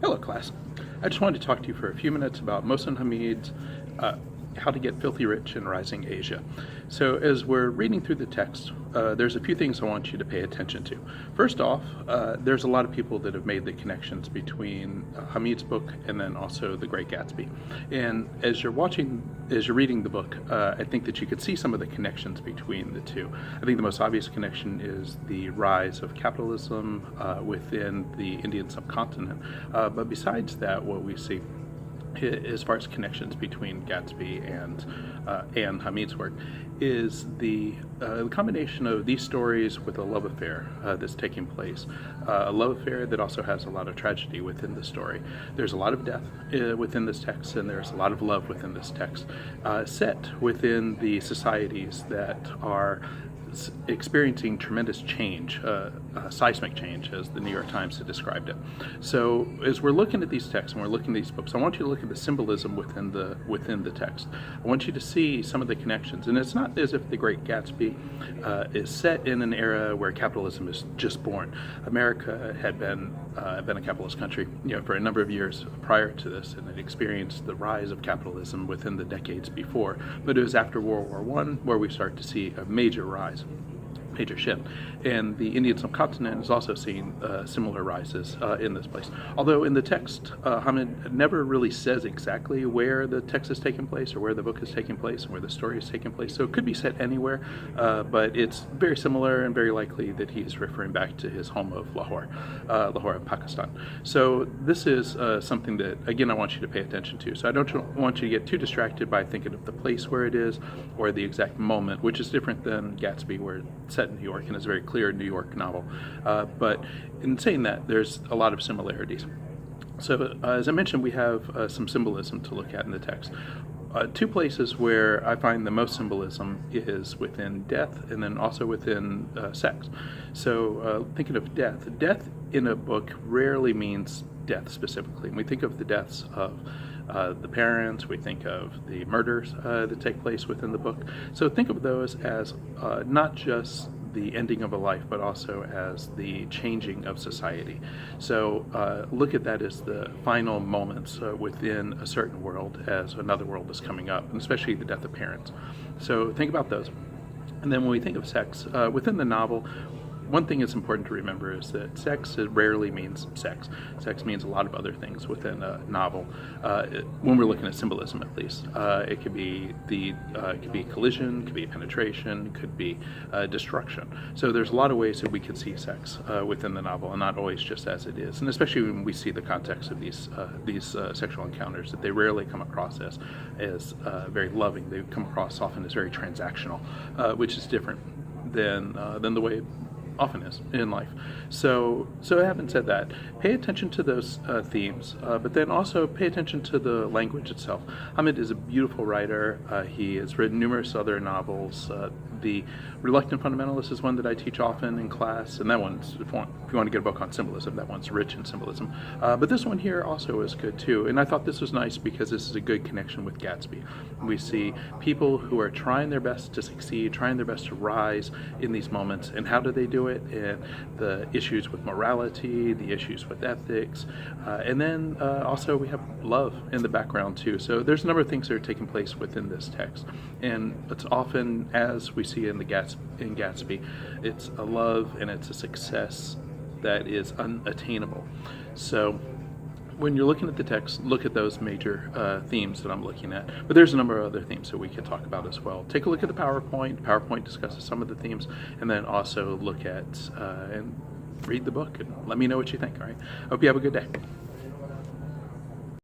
Hello, class. I just wanted to talk to you for a few minutes about Mohsin Hamid's How to Get Filthy Rich in Rising Asia. So as we're reading through the text, there's a few things I want you to pay attention to. First off, there's a lot of people that have made the connections between Hamid's book and then also The Great Gatsby. And as you're reading the book, I think that you could see some of the connections between the two. I think the most obvious connection is the rise of capitalism within the Indian subcontinent. But besides that, what we see as far as connections between Gatsby and Hamid's work is the combination of these stories with a love affair that's taking place. A love affair that also has a lot of tragedy within the story. There's a lot of death within this text, and there's a lot of love within this text, set within the societies that are experiencing tremendous change, seismic change, as the New York Times had described it. So as we're looking at these texts and we're looking at these books, I want you to look at the symbolism within the text. I want you to see some of the connections. And it's not as if The Great Gatsby is set in an era where capitalism is just born. America had been a capitalist country, for a number of years prior to this, and it experienced the rise of capitalism within the decades before. But it was after World War I where we start to see a major rise, major shift. And the Indian subcontinent is also seeing similar rises in this place. Although in the text, Hamid never really says exactly where the text is taking place or where the book is taking place and where the story is taking place. So it could be set anywhere, but it's very similar and very likely that he's referring back to his home of Lahore in Pakistan. So this is something that, again, I want you to pay attention to. So I don't want you to get too distracted by thinking of the place where it is or the exact moment, which is different than Gatsby, where it's set in New York and is a very clear New York novel. But in saying that, there's a lot of similarities. So as I mentioned, we have some symbolism to look at in the text. Two places where I find the most symbolism is within death and then also within sex. So thinking of death in a book rarely means death specifically. And we think of the deaths of the parents, we think of the murders that take place within the book. So think of those as not just the ending of a life, but also as the changing of society. So look at that as the final moments within a certain world as another world is coming up, and especially the death of parents. So think about those. And then when we think of sex, within the novel, one thing that's important to remember is that sex rarely means sex. Sex means a lot of other things within a novel. When we're looking at symbolism, at least, it could be collision, could be penetration, could be destruction. So there's a lot of ways that we could see sex within the novel, and not always just as it is. And especially when we see the context of these sexual encounters, that they rarely come across as very loving. They come across often as very transactional, which is different than the way it often is in life. So having said that, pay attention to those themes, but then also pay attention to the language itself. Hamid is a beautiful writer. He has written numerous other novels. The Reluctant Fundamentalist is one that I teach often in class, and that one's, if you want to get a book on symbolism, that one's rich in symbolism. But this one here also is good too, and I thought this was nice because this is a good connection with Gatsby. We see people who are trying their best to succeed, trying their best to rise in these moments, and how do they do it? And the issues with morality, the issues with ethics, and then also we have love in the background too. So there's a number of things that are taking place within this text, and it's often, as we see in Gatsby, it's a love and it's a success that is unattainable. So when you're looking at the text, look at those major themes that I'm looking at. But there's a number of other themes that we could talk about as well. Take a look at the PowerPoint. The PowerPoint discusses some of the themes, and then also look at and read the book and let me know what you think. All right. Hope you have a good day.